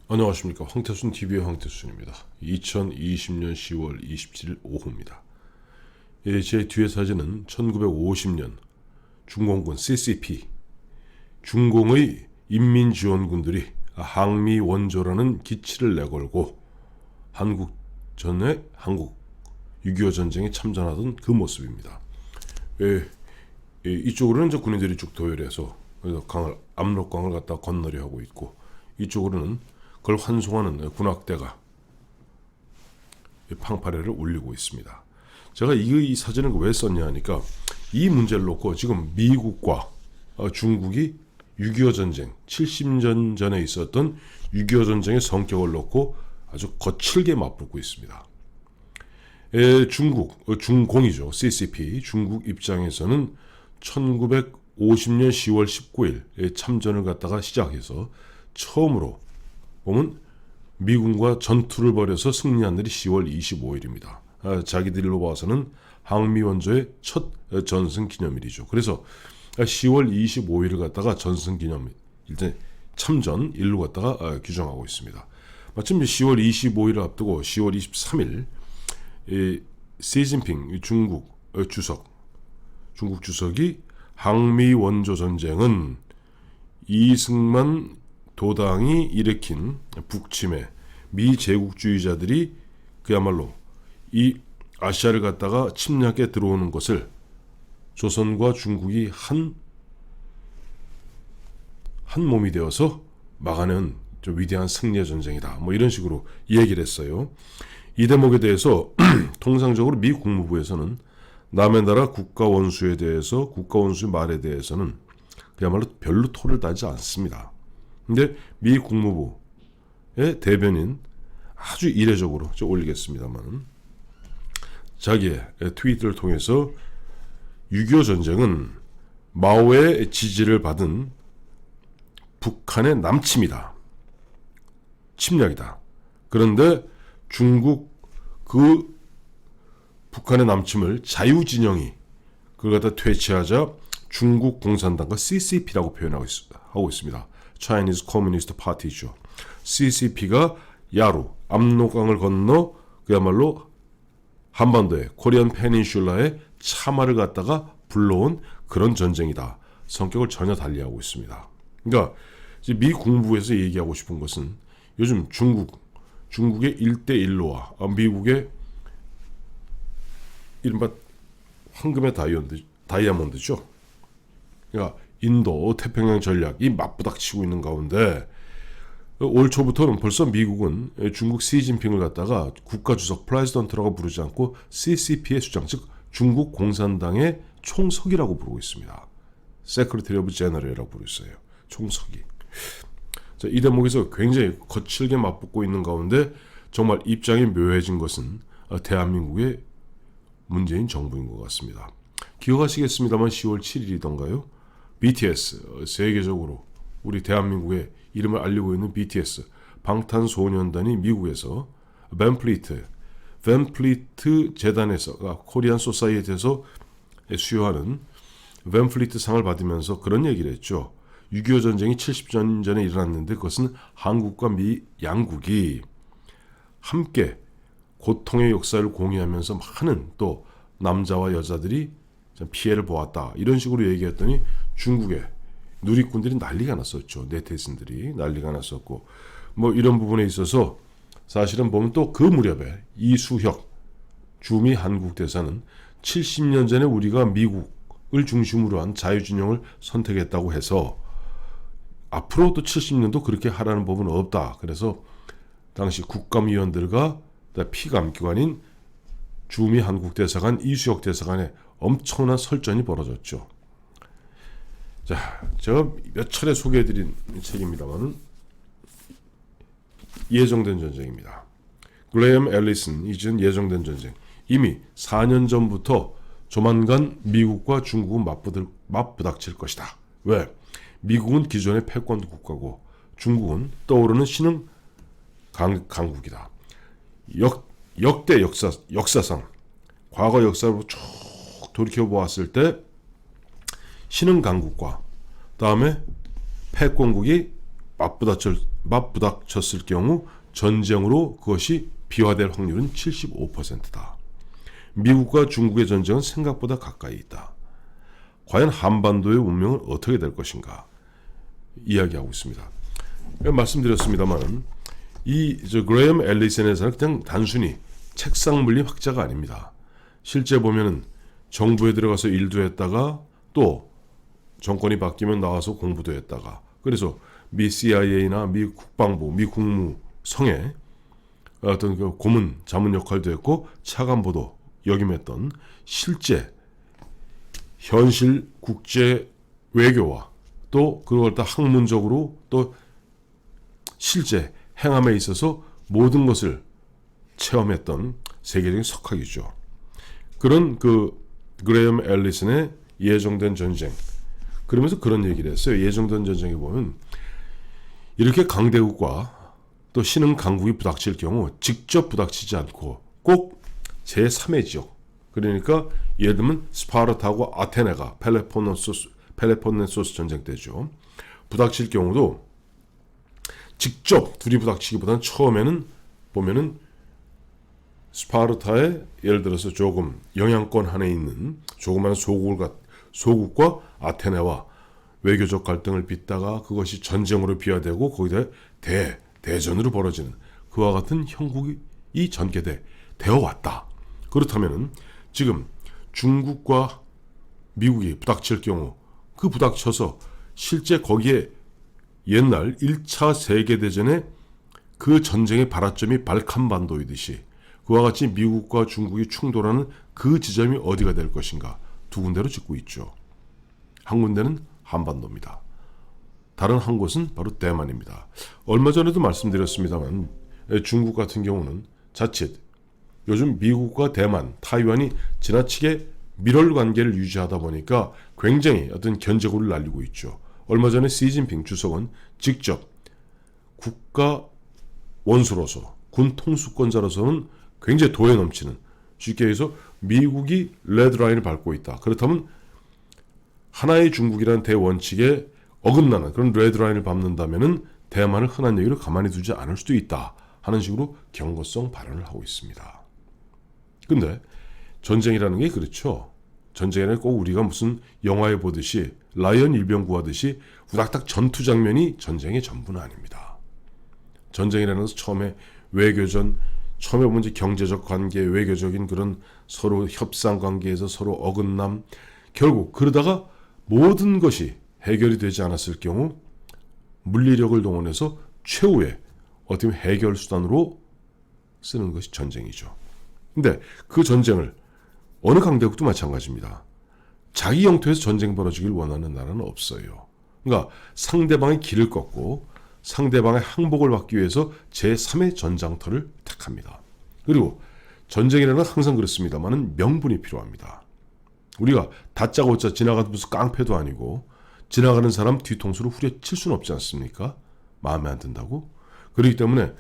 안녕하십니까. 황태순 TV의 황태순입니다. 2020년 10월 27일 오후입니다. 제 뒤에 사진은 1950년 중공군 CCP, 중공의 인민지원군들이 항미 원조라는 기치를 내걸고 한국 6.25 전쟁에 참전하던 그 모습입니다. 이쪽으로는 이제 군인들이 쭉 도열해서 압록강을 갖다 건너려 하고 있고, 이쪽으로는 그걸 환송하는 군악대가 팡파레를 울리고 있습니다. 제가 이 사진을 왜 썼냐 하니까, 이 문제를 놓고 지금 미국과 중국이 6.25 전쟁, 70년 전에 있었던 6.25 전쟁의 성격을 놓고 아주 거칠게 맞붙고 있습니다. 중공이죠. CCP, 중국 입장에서는 1950년 10월 19일 참전을 갖다가 시작해서 처음으로 보면 미군과 전투를 벌여서 승리한 날이 10월 25일입니다. 자기들로 봐서는 항미원조의 첫 전승 기념일이죠. 그래서 10월 25일을 갖다가 전승 기념일, 일단 참전 일로 갖다가 규정하고 있습니다. 마침 10월 25일을 앞두고 10월 23일 시진핑 중국 주석이 항미 원조 전쟁은 이승만 도당이 일으킨 북침에 미 제국주의자들이 그야말로 이 아시아를 갖다가 침략해 들어오는 것을 조선과 중국이 한 몸이 되어서 막아낸 위대한 승리의 전쟁이다. 이런 식으로 얘기를 했어요. 이 대목에 대해서 통상적으로 미 국무부에서는 남의 나라 국가원수에 대해서, 국가원수의 말에 대해서는 그야말로 별로 토를 달지 않습니다. 근데 미 국무부의 대변인 아주 이례적으로 올리겠습니다만, 자기의 트위터를 통해서 6.25 전쟁은 마오의 지지를 받은 북한의 남침이다. 침략이다. 그런데 중국 그 북한의 남침을 자유진영이 그걸 갖다 퇴치하자 중국 공산당과 CCP라고 표현하고 있습니다. Chinese Communist Party죠. CCP가 야루, 압록강을 건너 그야말로 한반도의 코리안 페닌슐라의 참화를 갖다가 불러온 그런 전쟁이다. 성격을 전혀 달리하고 있습니다. 그러니까 이제 미 국무부에서 얘기하고 싶은 것은 요즘 중국의 1대1로와 미국의 이른바 황금의 다이아몬드죠. 그러니까 인도 태평양 전략이 맞부닥치고 있는 가운데, 올 초부터는 벌써 미국은 중국 시진핑을 갖다가 국가주석 프레지던트라고 부르지 않고 CCP의 수장, 즉 중국 공산당의 총석이라고 부르고 있습니다. Secretary of General이라고 부르고 있어요. 총석이. 자, 이 대목에서 굉장히 거칠게 맞붙고 있는 가운데 정말 입장이 묘해진 것은 대한민국의 문재인 정부인 것 같습니다. 기억하시겠습니다만 10월 7일이던가요? BTS, 세계적으로 우리 대한민국의 이름을 알리고 있는 BTS, 방탄소년단이 미국에서 밴플리트 재단에서, 코리안 소사이어티에서 수여하는 밴플리트 상을 받으면서 그런 얘기를 했죠. 6.25 전쟁이 70년 전에 일어났는데 그것은 한국과 미 양국이 함께 고통의 역사를 공유하면서 많은 또 남자와 여자들이 피해를 보았다. 이런 식으로 얘기했더니 중국의 누리꾼들이 난리가 났었죠. 네티즌들이 난리가 났었고, 이런 부분에 있어서 사실은 보면 또 그 무렵에 이수혁 주미 한국 대사는 70년 전에 우리가 미국을 중심으로 한 자유진영을 선택했다고 해서 앞으로 또 70년도 그렇게 하라는 법은 없다. 그래서 당시 국감위원들과 피감기관인 주미 한국 대사관, 이수혁 대사관의 엄청난 설전이 벌어졌죠. 자, 제가 몇 차례 소개해드린 책입니다만, 예정된 전쟁입니다. 글레엄 앨리슨 이전 예정된 전쟁. 이미 4년 전부터 조만간 미국과 중국은 맞부닥칠 것이다. 왜? 미국은 기존의 패권 국가고 중국은 떠오르는 신흥 강국이다. 역대 역사상 과거 역사로 쭉 돌이켜보았을 때 신흥 강국과 다음에 패권국이 맞부닥쳤을 경우 전쟁으로 그것이 비화될 확률은 75%다. 미국과 중국의 전쟁은 생각보다 가까이 있다. 과연 한반도의 운명은 어떻게 될 것인가 이야기하고 있습니다. 말씀드렸습니다만 이 그레이엄 앨리슨의 사는 그냥 단순히 책상 물리 학자가 아닙니다. 실제 보면은 정부에 들어가서 일도 했다가 또 정권이 바뀌면 나와서 공부도 했다가 그래서 미 CIA나 미 국방부, 미 국무성의 어떤 그 고문, 자문 역할도 했고 차관보도 역임했던 실제 현실 국제 외교와 또 그걸 다 학문적으로 또 실제 행함에 있어서 모든 것을 체험했던 세계적인 석학이죠. 그런 그 그레이엄 앨리슨의 예정된 전쟁 그러면서 그런 얘기를 했어요. 예정된 전쟁에 보면 이렇게 강대국과 또 신흥 강국이 부닥칠 경우 직접 부닥치지 않고 꼭 제3의 지역 그러니까 예를 들면 스파르타하고 아테네가 펠로폰네소스 전쟁 때죠. 부닥칠 경우도 직접 둘이 부닥치기보다는 처음에는 보면은 스파르타의 예를 들어서 조금 영향권 안에 있는 조그마한 소국과 아테네와 외교적 갈등을 빚다가 그것이 전쟁으로 비화되고 거기다 대전으로 벌어지는 그와 같은 형국이 전개되어 왔다. 그렇다면은 지금 중국과 미국이 부닥칠 경우 그 부닥쳐서 실제 거기에 옛날 1차 세계대전의 그 전쟁의 발화점이 발칸반도이듯이 그와 같이 미국과 중국이 충돌하는 그 지점이 어디가 될 것인가 두 군데로 짓고 있죠. 한 군데는 한반도입니다. 다른 한 곳은 바로 대만입니다. 얼마 전에도 말씀드렸습니다만 중국 같은 경우는 자칫 요즘 미국과 대만, 타이완이 지나치게 밀월 관계를 유지하다 보니까 굉장히 어떤 견제구를 날리고 있죠. 얼마 전에 시진핑 주석은 직접 국가 원수로서 군 통수권자로서는 굉장히 도에 넘치는 쉽게 해서 미국이 레드라인을 밟고 있다. 그렇다면 하나의 중국이라는 대원칙에 어긋나는 그런 레드라인을 밟는다면은 대만을 흔한 얘기로 가만히 두지 않을 수도 있다 하는 식으로 경고성 발언을 하고 있습니다. 근데 전쟁이라는 게 그렇죠. 전쟁에는 꼭 우리가 무슨 영화에 보듯이 라이언 일병 구하듯이 우닥닥 전투 장면이 전쟁의 전부는 아닙니다. 전쟁이라는 것은 처음에 외교전, 처음에 먼저 경제적 관계, 외교적인 그런 서로 협상 관계에서 서로 어긋남, 결국 그러다가 모든 것이 해결이 되지 않았을 경우 물리력을 동원해서 최후의 어떻게 보면 해결 수단으로 쓰는 것이 전쟁이죠. 근데 그 전쟁을 어느 강대국도 마찬가지입니다. 자기 영토에서 전쟁 벌어지길 원하는 나라는 없어요. 그러니까 상대방의 길을 꺾고 상대방의 항복을 받기 위해서 제3의 전장터를 택합니다. 그리고 전쟁이라는 건 항상 그렇습니다만 명분이 필요합니다. 우리가 다짜고짜 지나가도 무슨 깡패도 아니고 지나가는 사람 뒤통수로 후려칠 수는 없지 않습니까? 마음에 안 든다고? 그렇기 때문에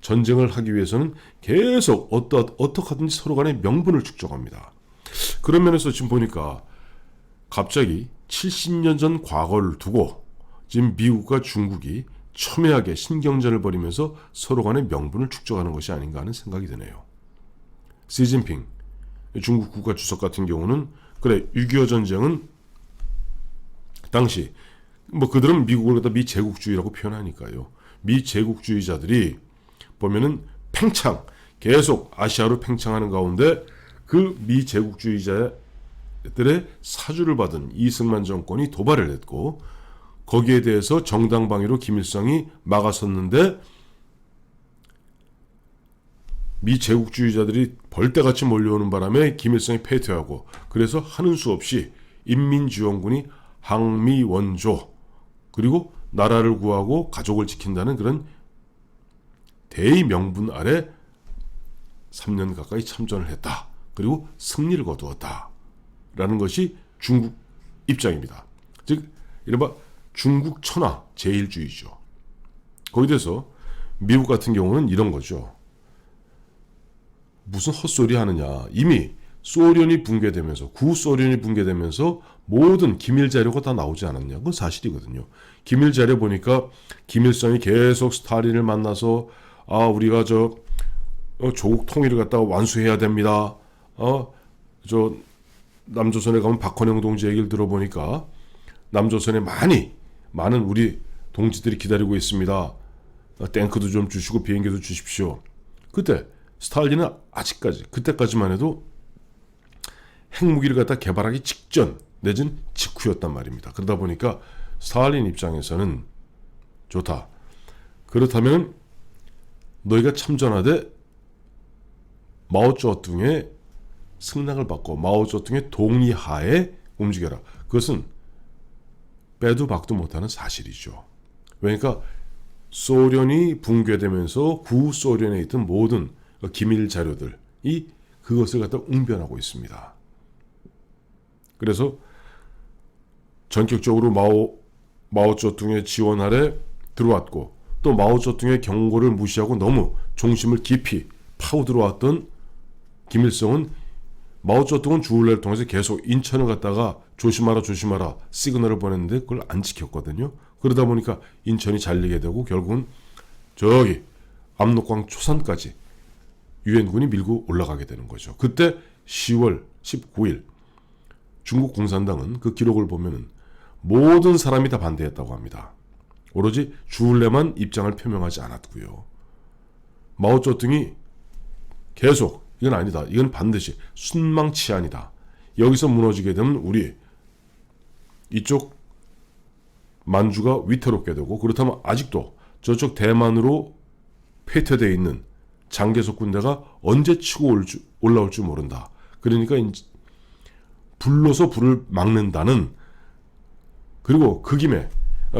전쟁을 하기 위해서는 계속 어떻게 하든지 서로 간의 명분을 축적합니다. 그런 면에서 지금 보니까 갑자기 70년 전 과거를 두고 지금 미국과 중국이 첨예하게 신경전을 벌이면서 서로 간의 명분을 축적하는 것이 아닌가 하는 생각이 드네요. 시진핑 중국 국가주석 같은 경우는 그래 6.25 전쟁은 당시 뭐 그들은 미국을 갖다 미제국주의라고 표현하니까요. 미제국주의자들이 보면은 팽창 계속 아시아로 팽창하는 가운데 그 미제국주의자들의 사주를 받은 이승만 정권이 도발을 했고 거기에 대해서 정당방위로 김일성이 막아섰는데 미제국주의자들이 벌떼같이 몰려오는 바람에 김일성이 패퇴하고 그래서 하는 수 없이 인민지원군이 항미원조 그리고 나라를 구하고 가족을 지킨다는 그런 대의 명분 아래 3년 가까이 참전을 했다. 그리고 승리를 거두었다. 라는 것이 중국 입장입니다. 즉 이른바 중국 천하 제일주의죠. 거기에 대해서 미국 같은 경우는 이런 거죠. 무슨 헛소리 하느냐. 이미 소련이 붕괴되면서 구소련이 붕괴되면서 모든 기밀 자료가 다 나오지 않았냐? 그건 사실이거든요. 기밀 자료 보니까 김일성이 계속 스탈린을 만나서 우리가 조국 통일을 갖다가 완수해야 됩니다. 남조선에 가면 박헌영 동지 얘기를 들어보니까 남조선에 많은 우리 동지들이 기다리고 있습니다. 탱크도 좀 주시고 비행기도 주십시오. 그때 스탈린은 아직까지 그때까지만 해도 핵무기를 갖다 개발하기 직전 내진 직후였단 말입니다. 그러다 보니까 스탈린 입장에서는 좋다. 그렇다면 너희가 참전하되 마오쩌둥의 승낙을 받고 마오쩌둥의 동의하에 움직여라. 그것은 빼도 박도 못하는 사실이죠. 그러니까 소련이 붕괴되면서 구소련에 있던 모든 기밀 자료들이 그것을 갖다 웅변하고 있습니다. 그래서 전격적으로 마오쩌둥의 지원 아래 들어왔고 또 마오쩌둥의 경고를 무시하고 너무 중심을 깊이 파고 들어왔던 김일성은 마오쩌둥은 주울레를 통해서 계속 인천을 갖다가 조심하라 시그널을 보냈는데 그걸 안 지켰거든요. 그러다 보니까 인천이 잘리게 되고 결국은 저기 압록강 초산까지 유엔군이 밀고 올라가게 되는 거죠. 그때 10월 19일 중국 공산당은 그 기록을 보면은 모든 사람이 다 반대했다고 합니다. 오로지 주울레만 입장을 표명하지 않았고요. 마오쩌둥이 계속 이건 아니다. 이건 반드시 순망치안이다. 여기서 무너지게 되면 우리 이쪽 만주가 위태롭게 되고 그렇다면 아직도 저쪽 대만으로 폐퇴되어 있는 장개석 군대가 언제 치고 올라올 줄 모른다. 그러니까 불러서 불을 막는다는 그리고 그 김에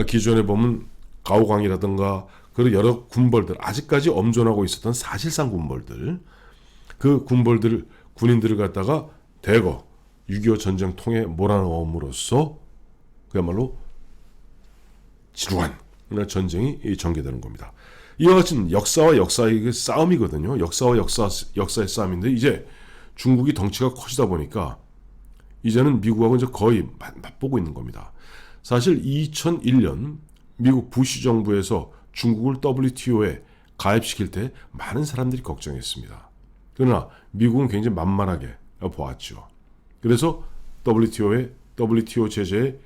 기존에 보면 가오강이라든가 그리고 여러 군벌들 아직까지 엄존하고 있었던 사실상 군벌들 그 군인들을 갖다가 대거 6.25 전쟁 통에 몰아넣음으로써 그야말로 지루한 전쟁이 전개되는 겁니다. 이와 같은 역사와 역사의 싸움이거든요. 역사와 역사의 싸움인데 이제 중국이 덩치가 커지다 보니까 이제는 미국하고 이제 거의 맞보고 있는 겁니다. 사실 2001년 미국 부시 정부에서 중국을 WTO에 가입시킬 때 많은 사람들이 걱정했습니다. 그러나 미국은 굉장히 만만하게 보았죠. 그래서 WTO 제재에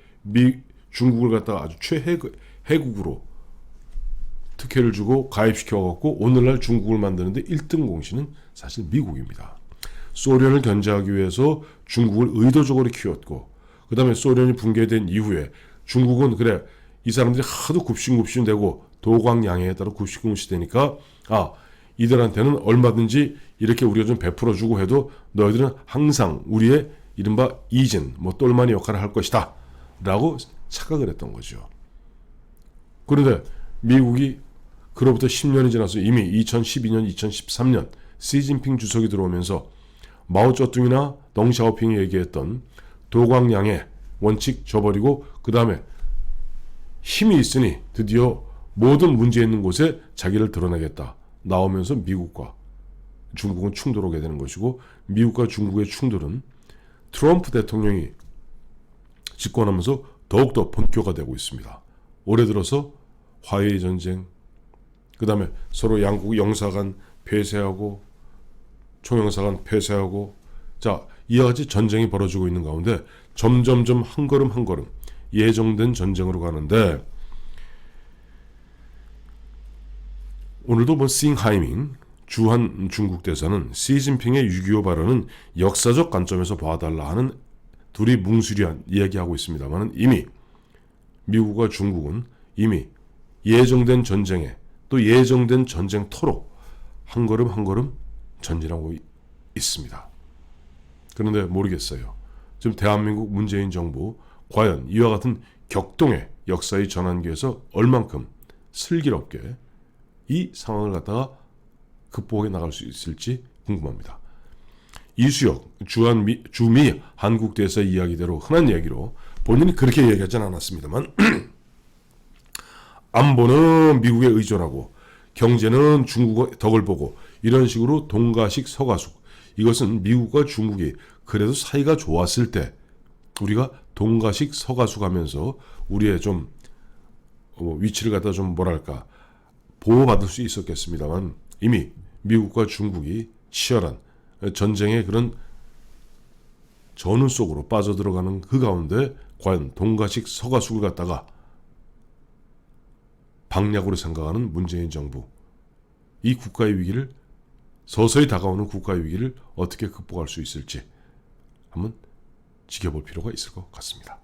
중국을 갖다가 아주 최혜국으로 특혜를 주고 가입시켜갖고 오늘날 중국을 만드는데 1등 공신은 사실 미국입니다. 소련을 견제하기 위해서 중국을 의도적으로 키웠고 그 다음에 소련이 붕괴된 이후에 중국은 그래 이 사람들이 하도 굽신굽신대고 도광양해에 따라 굽신굽신되니까 이들한테는 얼마든지 이렇게 우리가 좀 베풀어주고 해도 너희들은 항상 우리의 이른바 이진 똘마니 역할을 할 것이다 라고 착각을 했던 거죠. 그런데 미국이 그로부터 10년이 지나서 이미 2012년 2013년 시진핑 주석이 들어오면서 마오쩌둥이나 덩샤오핑이 얘기했던 도광양해 원칙 저버리고 그 다음에 힘이 있으니 드디어 모든 문제 있는 곳에 자기를 드러내겠다 나오면서 미국과 중국은 충돌하게 되는 것이고 미국과 중국의 충돌은 트럼프 대통령이 집권하면서 더욱더 본격화되고 있습니다. 올해 들어서 화해의 전쟁 그 다음에 서로 양국 영사관 폐쇄하고 총영사관 폐쇄하고 이와 같이 전쟁이 벌어지고 있는 가운데 점점점 한 걸음 한 걸음 예정된 전쟁으로 가는데 오늘도 싱하이밍 주한 중국 대사는 시진핑의 6.25 발언은 역사적 관점에서 봐달라 하는 둘이 뭉수리한 이야기하고 있습니다만 이미 미국과 중국은 이미 예정된 전쟁에 또 예정된 전쟁터로 한 걸음 한 걸음 전진하고 있습니다. 그런데 모르겠어요. 지금 대한민국 문재인 정부 과연 이와 같은 격동의 역사의 전환기에서 얼만큼 슬기롭게 이 상황을 갖다가 극복해 나갈 수 있을지 궁금합니다. 이수혁 주미 한국 대사 이야기대로 흔한 얘기로 본인이 그렇게 얘기하지는 않았습니다만 안보는 미국에 의존하고 경제는 중국의 덕을 보고 이런 식으로 동가식 서가숙 이것은 미국과 중국이 그래도 사이가 좋았을 때 우리가 동가식 서가수 가면서 우리의 좀 위치를 갖다 좀 뭐랄까 보호받을 수 있었겠습니다만 이미 미국과 중국이 치열한 전쟁의 그런 전후 속으로 빠져들어가는 그 가운데 과연 동가식 서가수를 갖다가 방약으로 생각하는 문재인 정부, 이 국가의 위기를, 서서히 다가오는 국가의 위기를 어떻게 극복할 수 있을지 한번 지켜볼 필요가 있을 것 같습니다.